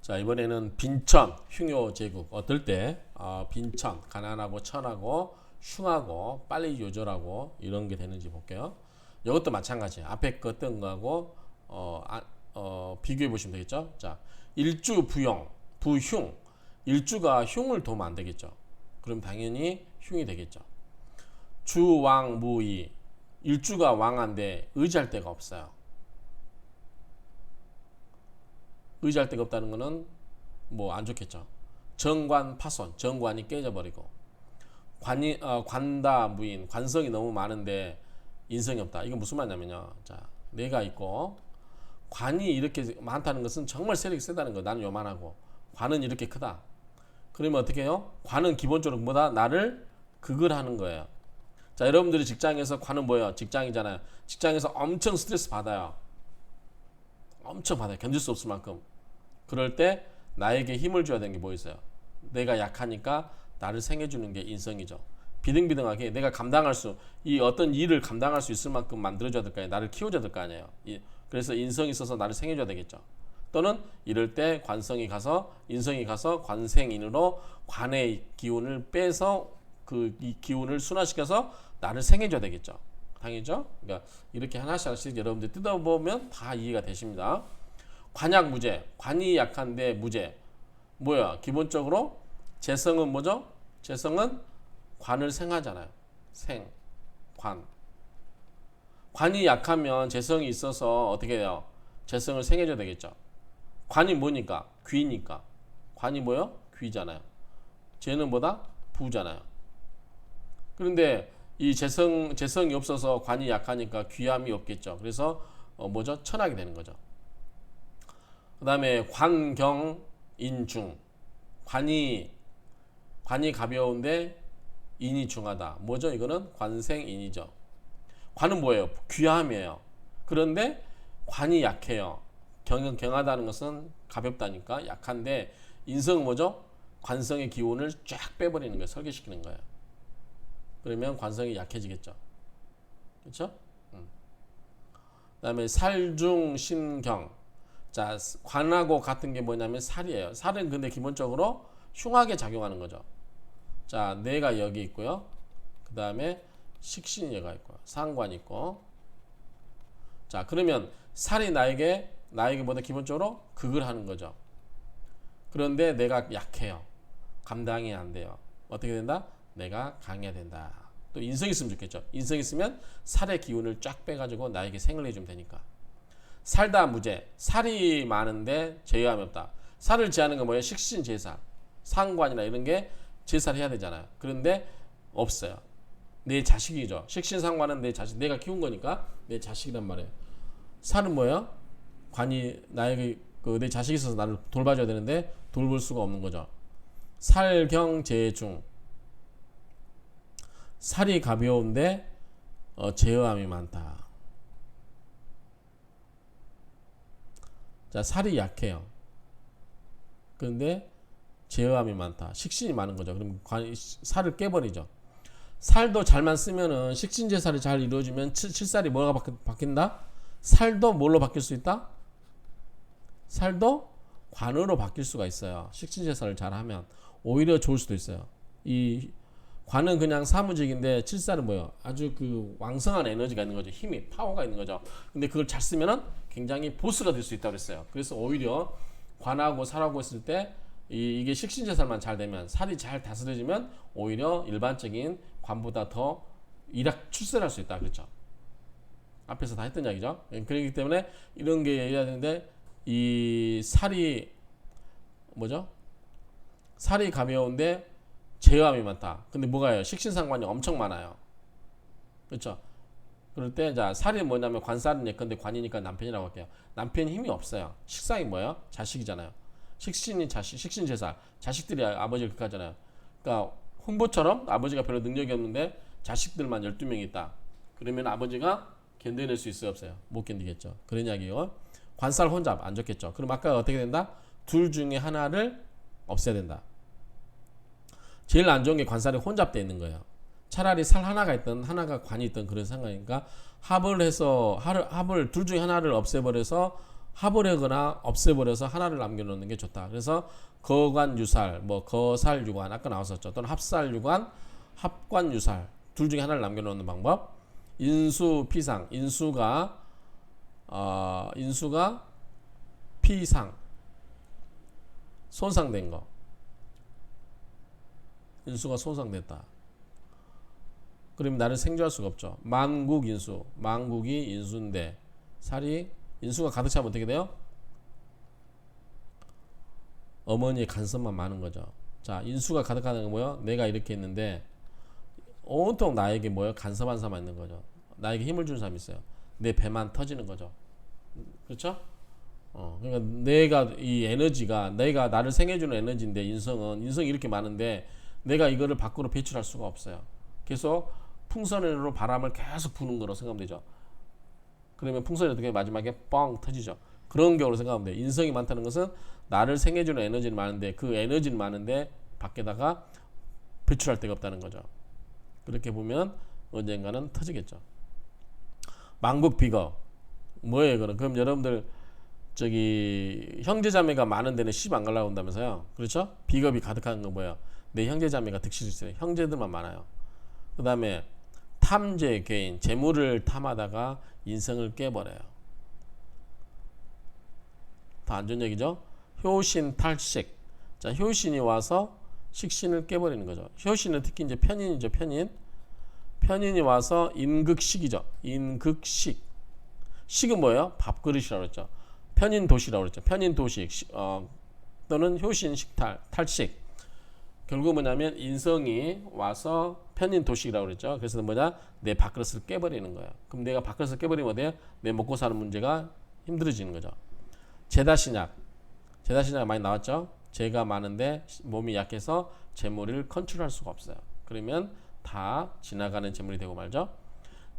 자, 이번에는 빈천, 흉요 제국. 어떨 때 빈천, 가난하고 천하고 흉하고 빨리 요절하고 이런 게 되는지 볼게요. 이것도 마찬가지예요. 앞에 거 뜬 거하고 비교해 보시면 되겠죠. 자, 일주 부용, 부흉. 일주가 흉을 도면 안 되겠죠. 그럼 당연히 흉이 되겠죠. 주왕무이. 일주가 왕한데 의지할 데가 없어요. 의지할 데가 없다는 거는 뭐 안 좋겠죠. 정관 파손, 정관이 깨져버리고 관다 무인, 관성이 너무 많은데 인성이 없다. 이건 무슨 말이냐면요. 자, 내가 있고 관이 이렇게 많다는 것은 정말 세력이 세다는 거. 나는 요만하고 관은 이렇게 크다. 그러면 어떻게 해요? 관은 기본적으로 뭐다? 나를 극을 하는 거예요. 자, 여러분들이 직장에서 관은 뭐예요? 직장이잖아요. 직장에서 엄청 스트레스 받아요. 엄청 받아요. 견딜 수 없을 만큼. 그럴 때 나에게 힘을 줘야 되는 게 뭐 있어요? 내가 약하니까 나를 생해주는 게 인성이죠. 비등비등하게 내가 이 어떤 일을 감당할 수 있을 만큼 만들어줘야 될 거 아니에요. 나를 키워줘야 될 거 아니에요. 그래서 인성이 있어서 나를 생해줘야 되겠죠. 또는 이럴 때 인성이 가서 관생인으로 관의 기운을 빼서 이 기운을 순화시켜서 나를 생해줘야 되겠죠. 당연히죠. 그러니까 이렇게 하나씩 여러분들 뜯어보면 다 이해가 되십니다. 관약무제, 관이 약한데 무제. 뭐야? 기본적으로 재성은 뭐죠? 재성은 관을 생하잖아요. 생, 관. 관이 약하면 재성이 있어서 어떻게 돼요? 재성을 생해줘야 되겠죠. 관이 뭐니까? 귀니까. 관이 뭐요? 귀잖아요. 재는 뭐다? 부잖아요. 그런데 이 재성이 없어서 관이 약하니까 귀함이 없겠죠. 그래서 뭐죠? 천하게 되는 거죠. 그 다음에 관경인중. 관이 가벼운데 인이 중하다. 뭐죠? 이거는 관생인이죠. 관은 뭐예요? 귀함이에요. 그런데 관이 약해요. 경하다는 것은 가볍다니까 약한데 인성은 뭐죠? 관성의 기운을 쫙 빼버리는 거예요. 설계시키는 거예요. 그러면 관성이 약해지겠죠. 그렇죠? 그 다음에 살중신경. 자, 관하고 같은 게 뭐냐면 살이에요. 살은 근데 기본적으로 흉하게 작용하는 거죠. 자, 뇌가 여기 있고요. 그 다음에 식신이 얘가 있고요. 상관이 있고. 자, 그러면 살이 나에게 보다 기본적으로 극을 하는 거죠. 그런데 내가 약해요. 감당이 안 돼요. 어떻게 된다? 내가 강해야 된다. 또 인성이 있으면 좋겠죠. 인성이 있으면 살의 기운을 쫙 빼가지고 나에게 생을 내주면 되니까. 살다 무제. 살이 많은데 제어함이 없다. 살을 제하는 건 뭐예요? 식신제살. 상관이나 이런 게 제사를 해야 되잖아요. 그런데 없어요. 내 자식이죠. 식신상관은 내 자식, 내가 키운 거니까 내 자식이란 말이에요. 살은 뭐예요? 관이 나에게 내 자식이 있어서 나를 돌봐줘야 되는데 돌볼 수가 없는 거죠. 살경제중. 살이 가벼운데 제어함이 많다. 자, 살이 약해요. 그런데 제어함이 많다. 식신이 많은 거죠. 그럼 살을 깨버리죠. 살도 잘만 쓰면은 식신제살이 잘 이루어지면 칠살이 뭐가 바뀐다? 살도 뭘로 바뀔 수 있다? 살도 관으로 바뀔 수가 있어요. 식신제살을 잘하면 오히려 좋을 수도 있어요. 이 관은 그냥 사무직인데 칠살은 뭐예요? 아주 왕성한 에너지가 있는 거죠. 힘이, 파워가 있는 거죠. 근데 그걸 잘 쓰면은 굉장히 보스가 될 수 있다고 그랬어요. 그래서 오히려 관하고 살하고 있을 때 이게 식신제살만 잘 되면, 살이 잘 다스려지면 오히려 일반적인 관보다 더 출세할 수 있다. 그렇죠? 앞에서 다 했던 이야기죠. 그렇기 때문에 이런 게 얘기해야 되는데, 이 살이 뭐죠? 살이 가벼운데 제어함이 많다. 근데 뭐가요? 식신상관이 엄청 많아요. 그렇죠? 그럴 때, 자, 살이 뭐냐면 관살은 예컨대 관이니까 남편이라고 할게요. 남편이 힘이 없어요. 식상이 뭐예요? 자식이잖아요. 식신이 자식, 식신제살. 자식들이 아버지를 극하잖아요. 그러니까 훈보처럼 아버지가 별로 능력이 없는데 자식들만 12명이 있다. 그러면 아버지가 견뎌낼 수 있어요? 없어요? 못 견디겠죠. 그런 이야기예요. 관살 혼잡 안 좋겠죠. 그럼 아까 어떻게 된다? 둘 중에 하나를 없애야 된다. 제일 안 좋은 게 관살이 혼잡되어 있는 거예요. 차라리 살 하나가 있든 하나가 관이 있든 그런 상황이니까 합을 둘 중에 하나를 없애버려서 합을하거나 없애버려서 하나를 남겨놓는 게 좋다. 그래서 거관유살, 뭐 거살유관 아까 나왔었죠. 또는 합살유관, 합관유살 둘 중에 하나를 남겨놓는 방법. 인수피상, 인수가 피상 손상된 거. 인수가 손상됐다. 그러면 나를 생존할 수가 없죠. 만국인수, 만국이 인수인데 살이 인수가 가득 차면 어떻게 돼요? 어머니의 간섭만 많은 거죠. 자, 인수가 가득하는 건 뭐예요? 내가 이렇게 있는데 온통 나에게 뭐예요? 간섭한 사람만 있는 거죠. 나에게 힘을 주는 사람이 있어요. 내 배만 터지는 거죠. 그렇죠? 그러니까 내가 이 에너지가 내가 나를 생해주는 에너지인데 인성이 이렇게 많은데 내가 이거를 밖으로 배출할 수가 없어요. 계속 풍선으로 바람을 계속 부는 거로 생각하면 되죠. 그러면 풍선이 어떻게 마지막에 뻥 터지죠. 그런 경우로 생각하면 돼요. 인성이 많다는 것은 나를 생해주는 에너지는 많은데 그 에너지는 많은데 밖에다가 배출할 데가 없다는 거죠. 그렇게 보면 언젠가는 터지겠죠. 망국 비거 뭐예요? 그럼 여러분들 저기 형제자매가 많은 데는 시집 안 가려고 한다면서요. 그렇죠? 비겁이 가득한 건 뭐예요? 내 형제자매가 득실이 있어요. 형제들만 많아요. 그 다음에 탐재 개인 재물을 탐하다가 인성을 깨버려요. 더 안 좋은 얘기죠. 효신 탈식. 자, 효신이 와서 식신을 깨버리는 거죠. 효신은 특히 이제 편인이죠. 편인이 와서 인극식이죠. 인극식. 식은 뭐예요? 밥그릇이라고 그랬죠. 편인도시라고 그랬죠. 편인도식 또는 효신 식탈 탈식. 결국 뭐냐면 인성이 와서 편인도식이라고 그랬죠. 그래서 뭐냐? 내 밥그릇을 깨버리는 거예요. 그럼 내가 밥그릇을 깨버리면 어때요? 내 먹고 사는 문제가 힘들어지는 거죠. 재다신약 많이 나왔죠. 재가 많은데 몸이 약해서 재물을 컨트롤할 수가 없어요. 그러면 다 지나가는 재물이 되고 말죠.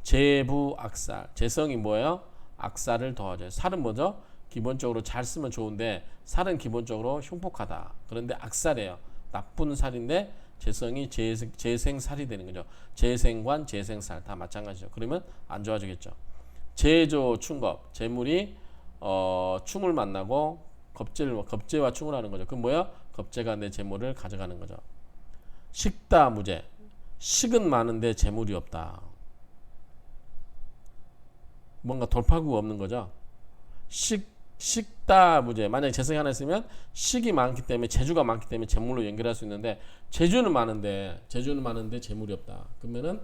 재부악살. 재성이 뭐예요? 악살을 도와줘요. 살은 뭐죠? 기본적으로 잘 쓰면 좋은데 살은 기본적으로 흉폭하다. 그런데 악살이에요. 나쁜 살인데 재성이 재생살이 되는 거죠. 재생관, 재생살 다 마찬가지죠. 그러면 안 좋아지겠죠. 재조, 충겁. 재물이 충을 만나고 겁재와 충을 하는 거죠. 그럼 뭐야? 겁재가 내 재물을 가져가는 거죠. 식다, 무재. 식은 많은데 재물이 없다. 뭔가 돌파구가 없는 거죠. 식다, 무재. 만약에 재성이 하나 있으면 식이 많기 때문에 재주가 많기 때문에 재물로 연결할 수 있는데 재주는 많은데 재물이 없다. 그러면은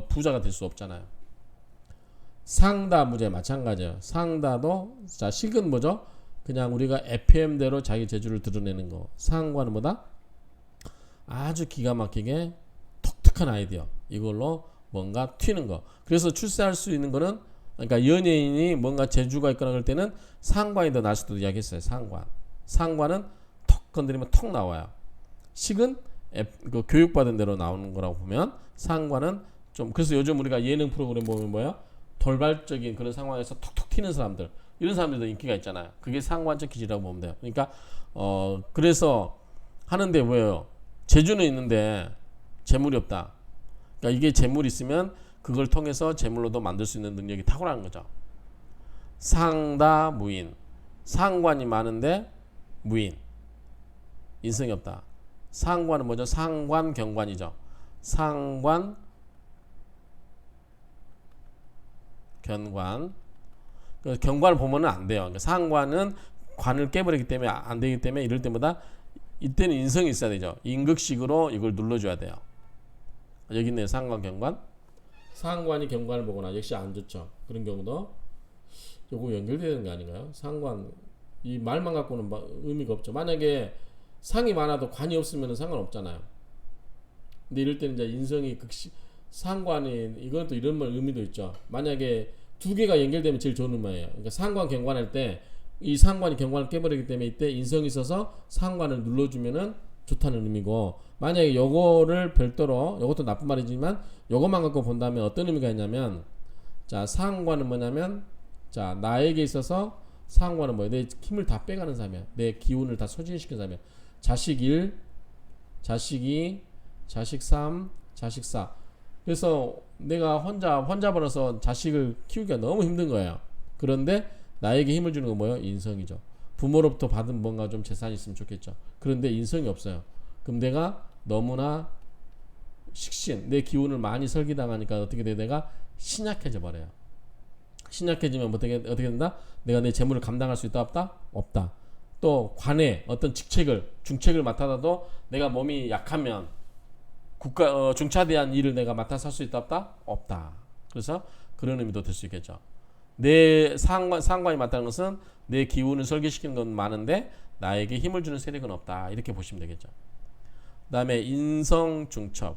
부자가 될 수 없잖아요. 상다, 무재 마찬가지예요. 상다도 자 식은 뭐죠? 그냥 우리가 FM대로 자기 재주를 드러내는 거. 상과는 뭐다? 아주 기가 막히게 독특한 아이디어. 이걸로 뭔가 튀는 거. 그래서 출세할 수 있는 거는 그러니까 연예인이 뭔가 재주가 있거나 그럴 때는 상관이 더 날 수도 이야기했어요. 상관은 턱 건드리면 턱 나와요. 식은 그 교육받은 대로 나오는 거라고 보면 상관은 좀 그래서 요즘 우리가 예능 프로그램 보면 뭐야? 돌발적인 그런 상황에서 톡톡 튀는 사람들 이런 사람들도 인기가 있잖아요. 그게 상관적 기질이라고 보면 돼요. 그러니까 그래서 하는데 뭐예요? 재주는 있는데 재물이 없다. 그러니까 이게 재물이 있으면 그걸 통해서 재물로도 만들 수 있는 능력이 탁월한 거죠. 상다 무인. 상관이 많은데 무인. 인성이 없다. 상관은 뭐죠? 상관 경관이죠. 상관 견관. 경관을 보면은 안 돼요. 그러니까 상관은 관을 깨버리기 때문에 안 되기 때문에 이럴 때마다 이때는 인성이 있어야 되죠. 인극식으로 이걸 눌러줘야 돼요. 여기 있네요. 상관 경관. 상관이 경관을 보거나 역시 안 좋죠. 그런 경우도 요거 연결되는 게 아닌가요? 상관 이 말만 갖고는 의미가 없죠. 만약에 상이 많아도 관이 없으면 상관없잖아요. 근데 이럴 때는 이제 인성이 상관이 이것도 이런 말 의미도 있죠. 만약에 두 개가 연결되면 제일 좋은 음악이에요. 그러니까 상관 경관할 때 이 상관이 경관을 깨버리기 때문에 이때 인성이 있어서 상관을 눌러주면은 좋다는 의미고 만약에 요거를 별도로 요것도 나쁜 말이지만 요것만 갖고 본다면 어떤 의미가 있냐면 자 상관은 뭐냐면 자 나에게 있어서 상관은 뭐예요? 내 힘을 다 빼가는 사람이야. 내 기운을 다 소진시키는 사람이야. 자식 1, 자식 2, 자식 3, 자식 4 그래서 내가 혼자 벌어서 자식을 키우기가 너무 힘든 거예요. 그런데 나에게 힘을 주는 건 뭐예요? 인성이죠. 부모로부터 받은 뭔가 좀 재산이 있으면 좋겠죠. 그런데 인성이 없어요. 그럼 내가 너무나 식신, 내 기운을 많이 설기당하니까 어떻게 돼? 내가 신약해져 버려요. 신약해지면 어떻게 된다? 내가 내 재물을 감당할 수 있다 없다? 없다. 또 관에 어떤 중책을 맡아도 내가 몸이 약하면 중차대한 일을 내가 맡아서 할 수 있다 없다? 없다. 그래서 그런 의미도 들 수 있겠죠. 내 상관이 맞다는 것은 내 기운을 설계시키는 건 많은데 나에게 힘을 주는 세력은 없다. 이렇게 보시면 되겠죠. 그 다음에 인성중첩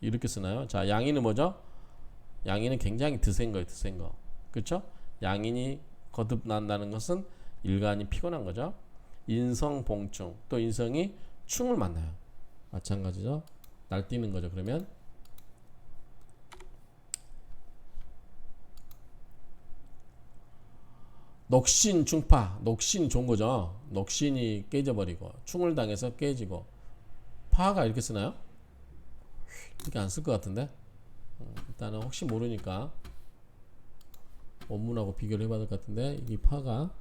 이렇게 쓰나요? 자, 양인은 뭐죠? 양인은 굉장히 드센 거예요. 드센 거. 그렇죠? 양인이 거듭난다는 것은 일간이 피곤한 거죠. 인성봉충, 또 인성이 충을 만나요. 마찬가지죠. 날뛰는 거죠. 그러면 녹신중파, 녹신 좋은 거죠. 녹신이 깨져버리고 충을 당해서 깨지고. 파가 이렇게 쓰나요? 이렇게 안 쓸 것 같은데. 일단은 혹시 모르니까 원문하고 비교를 해봐야 될 것 같은데, 이 파가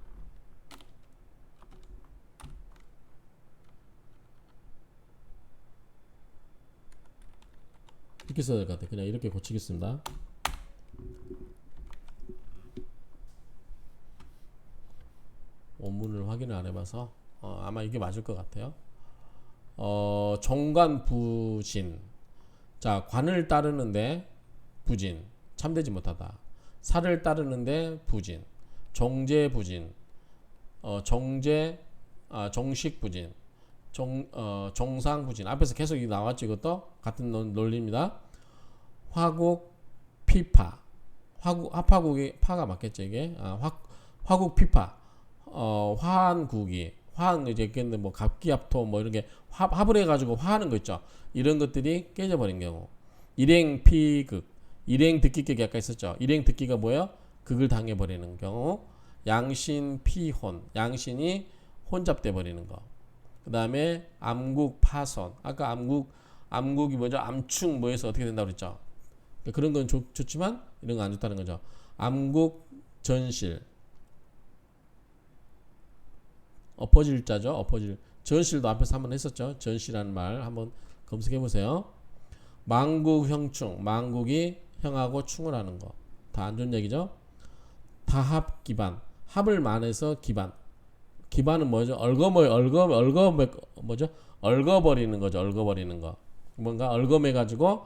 이렇게 써야 될 것 같아요. 그냥 이렇게 고치겠습니다. 원문을 확인을 안 해봐서 아마 이게 맞을 것 같아요. 정관부진. 자, 관을 따르는데 부진, 참되지 못하다. 살을 따르는데 부진, 정제부진, 정식부진, 정상부진. 앞에서 계속 나왔죠. 이것도 같은 논리입니다. 화국피파, 합화국이 파가 맞겠죠 이게. 화국피파, 화한국이, 화한 이제 있겠는데 뭐 갑기합토 뭐 이런 게 합을 해가지고 화하는 거 있죠. 이런 것들이 깨져버린 경우. 일행피극, 일행득기격이 아까 있었죠. 일행득기가 뭐예요? 극을 당해버리는 경우. 양신피혼, 양신이 혼잡돼 버리는 거. 그 다음에 암국파손, 아까 암국이 뭐죠? 암충 뭐해서 어떻게 된다고 그랬죠. 그런 건 좋지만 이런 거 안 좋다는 거죠. 암국전실, 엎어질 자죠. 엎어질. 전실도 앞에서 한번 했었죠. 전실이라는 말 한번 검색해 보세요. 망국형충, 망국이 형하고 충을 하는 거. 다 안 좋은 얘기죠. 다합기반, 합을 만해서 기반. 기반은 뭐죠? 뭐죠? 얽어버리는 거죠. 얽어버리는 거. 뭔가 얽어매 가지고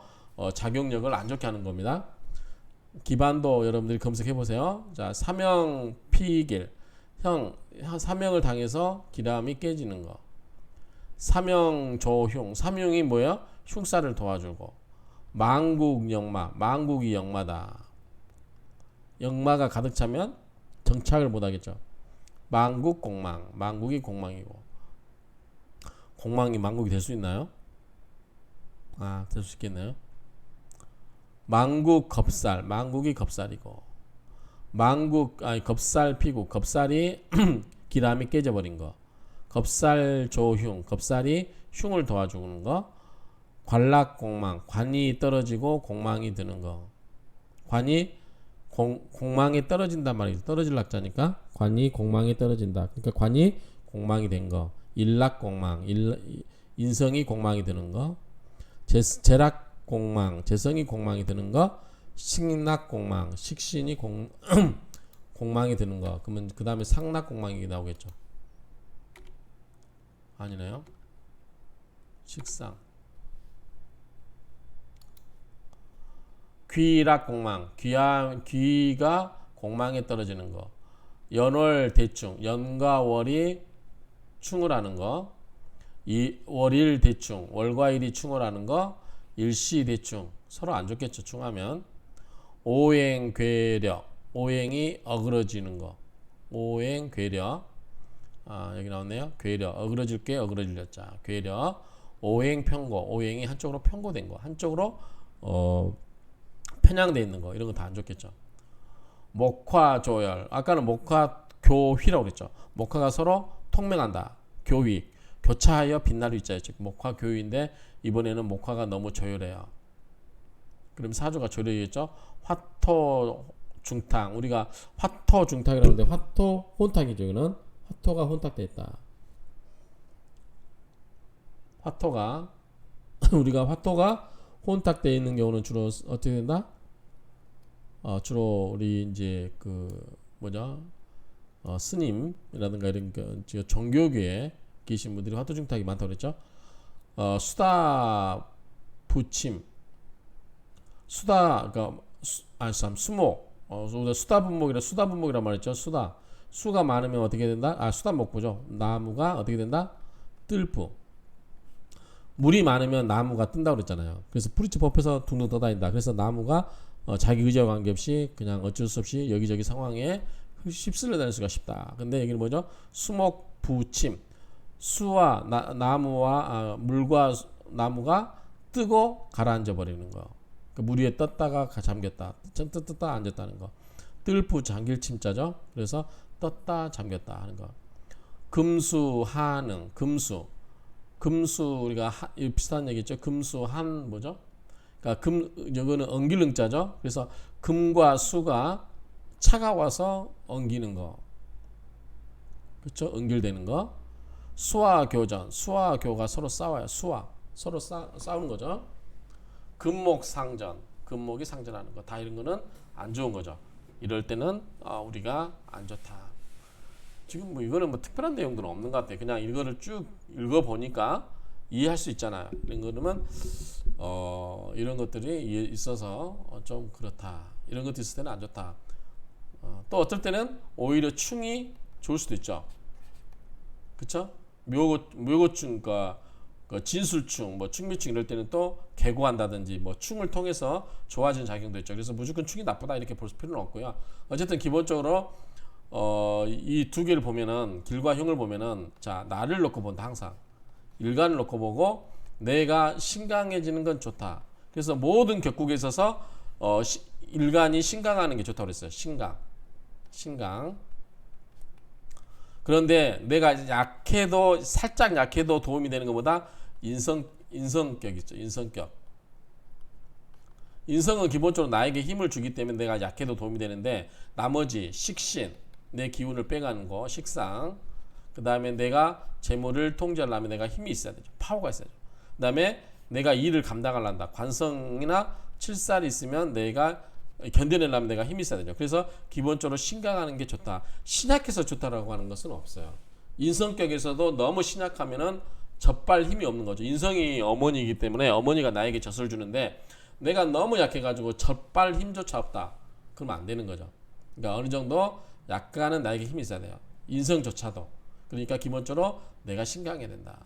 작용력을 안 좋게 하는 겁니다. 기반도 여러분들이 검색해 보세요. 자, 사명피길, 사명을 당해서 기람이 깨지는 거. 사명조흉, 삼흉이 뭐야? 흉사를 도와주고. 망국영마, 망국이 영마다. 영마가 가득 차면 정착을 못하겠죠. 망국공망, 망국이 공망이고. 공망이 망국이 될 수 있나요? 될 수 있겠네요. 망국겁살, 망국이 겁살이고. 겁살피국, 겁살이 기람이 깨져버린 거. 겁살조흉, 겁살이 흉을 도와주는 거. 관락공망, 관이 떨어지고 공망이 드는 거. 관이 공망이 떨어진단 말이죠. 떨어질 낙자니까 관이 공망이 떨어진다. 그러니까 관이 공망이 된 거. 일락공망, 인성이 공망이 드는 거. 재락공망, 재성이 공망이 드는 거. 식락공망, 식신이 공망이 드는 거. 그러면 그 다음에 상락공망이 나오겠죠. 아니네요. 식상. 귀락공망, 귀가 공망에 떨어지는 거. 연월대충, 연과 월이 충을 하는 거. 월일대충, 월과 일이 충을 하는 거. 일시대충, 서로 안 좋겠죠. 충하면. 오행괴력, 오행이 어그러지는 거. 오행괴력. 여기 나왔네요. 괴력, 어그러질 게 어그러질 자. 괴력. 오행편고, 오행이 한쪽으로 편고된 거. 한쪽으로 편향되어 있는 거. 이런 거 다 안 좋겠죠. 목화조열, 아까는 목화교휘라고 그랬죠. 목화가 서로 통명한다. 교휘, 교차하여 빛나루 있자였죠. 목화교휘인데 이번에는 목화가 너무 조열해요. 그럼 사주가 조열이겠죠. 화토 중탕. 우리가 화토 중탕이라고 하는데 화토 혼탁이죠. 이거는 화토가 혼탁되어 있다. 화토가 우리가 화토가 혼탁되어 있는 경우는 주로 어떻게 된다? 주로 우리 이제 그 뭐냐 스님이라든가 이런 종교계에 계신 분들이 화토 중탁이 많다고 그랬죠. 수다 부침, 수다 그러니까 수목, 수다 분목이란 말했죠. 수가 많으면 어떻게 된다? 수다 목보죠. 나무가 어떻게 된다? 뜰부. 물이 많으면 나무가 뜬다고 그랬잖아요. 그래서 뿌리째 뽑혀서 둥둥 떠다닌다. 그래서 나무가 자기 의지와 관계없이 그냥 어쩔 수 없이 여기저기 상황에 휩쓸려 다닐 수가 쉽다. 근데 여기는 뭐죠? 수목 부침. 수와 나무와 물과 나무가 뜨고 가라앉아 버리는 거. 그러니까 물 위에 떴다가 잠겼다. 떴다 앉았다는 거. 뜰부 잠길 침자죠. 그래서 떴다 잠겼다 하는 거. 금수 한응. 금수 우리가 비슷한 얘기죠. 금수 한 뭐죠? 그러니까 이거는 엉길응자죠. 그래서 금과 수가 차가워서 엉기는 거. 그렇죠? 엉길되는 거. 수와 교전. 수와 교가 서로 싸워요. 서로 싸우는 거죠. 금목상전. 금목이 상전하는 거. 다 이런 거는 안 좋은 거죠. 이럴 때는 우리가 안 좋다. 지금 뭐 이거는 뭐 특별한 내용들은 없는 것 같아요. 그냥 이거를 쭉 읽어보니까 이해할 수 있잖아요. 이런 거는 이런 것들이 있어서 좀 그렇다. 이런 것도 있을 때는 안 좋다. 또 어떨 때는 오히려 충이 좋을 수도 있죠. 그쵸? 묘고충, 그 진술충, 뭐 충미충 이럴 때는 또 개고한다든지 뭐 충을 통해서 좋아지는 작용도 있죠. 그래서 무조건 충이 나쁘다 이렇게 볼 필요는 없고요. 어쨌든 기본적으로 이 두 개를 보면은 길과 흉을 보면은 자 나를 놓고 본다. 항상 일간을 놓고 보고 내가 신강해지는 건 좋다. 그래서 모든 격국에 있어서 일간이 신강하는 게 좋다고 그랬어요. 신강. 그런데 내가 살짝 약해도 도움이 되는 것보다 인성격 있죠. 인성은 기본적으로 나에게 힘을 주기 때문에 내가 약해도 도움이 되는데 나머지 식신, 내 기운을 빼가는 거, 식상. 그 다음에 내가 재물을 통제하려면 내가 힘이 있어야 되죠. 파워가 있어야죠. 그 다음에 내가 일을 감당하려다. 관성이나 칠살이 있으면 내가 견뎌내려면 내가 힘이 있어야 되죠. 그래서 기본적으로 신강하는 게 좋다. 신약해서 좋다라고 하는 것은 없어요. 인성격에서도 너무 신약하면은 젖발 힘이 없는 거죠. 인성이 어머니이기 때문에 어머니가 나에게 젖을 주는데 내가 너무 약해가지고 젖발 힘조차 없다. 그러면 안 되는 거죠. 그러니까 어느 정도 약간은 나에게 힘이 있어야 돼요. 인성조차도. 그러니까 기본적으로 내가 신강해야 된다.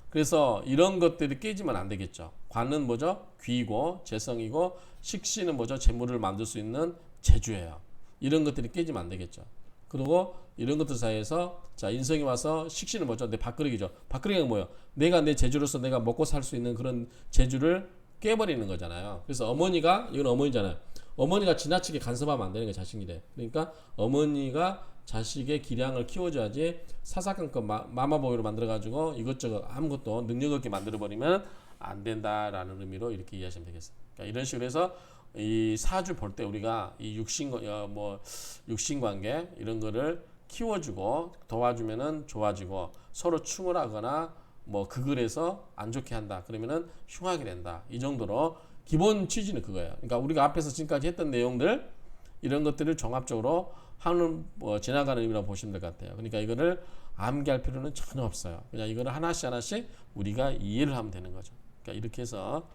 그래서 이런 것들이 깨지면 안 되겠죠. 관은 뭐죠? 귀이고 재성이고 식신은 뭐죠? 재물을 만들 수 있는 재주예요. 이런 것들이 깨지면 안 되겠죠. 그리고 이런 것들 사이에서 자 인성이 와서 식신은 뭐죠? 내 밥그릇이죠. 밥그릇이 뭐예요? 내가 내 재주로서 내가 먹고 살 수 있는 그런 재주를 깨버리는 거잖아요. 그래서 이건 어머니잖아요. 어머니가 지나치게 간섭하면 안 되는 거예요. 자식 일에. 그러니까 어머니가 자식의 기량을 키워줘야지 사사건건 마마보이로 만들어가지고 이것저것 아무것도 능력 없게 만들어버리면 안 된다라는 의미로 이렇게 이해하시면 되겠습니다. 그러니까 이런 식으로 해서 이 사주 볼 때 우리가 이 육신관계 이런 거를 키워주고 도와주면은 좋아지고 서로 충을 하거나 뭐 극을해서 안 좋게 한다. 그러면은 흉하게 된다. 이 정도로 기본 취지는 그거예요. 그러니까 우리가 앞에서 지금까지 했던 내용들 이런 것들을 종합적으로 하는 지나가는 의미라고 보시면 될 것 같아요. 그러니까 이거를 암기할 필요는 전혀 없어요. 그냥 이거를 하나씩 우리가 이해를 하면 되는 거죠. 그러니까 이렇게 해서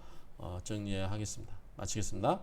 정리하겠습니다. 마치겠습니다.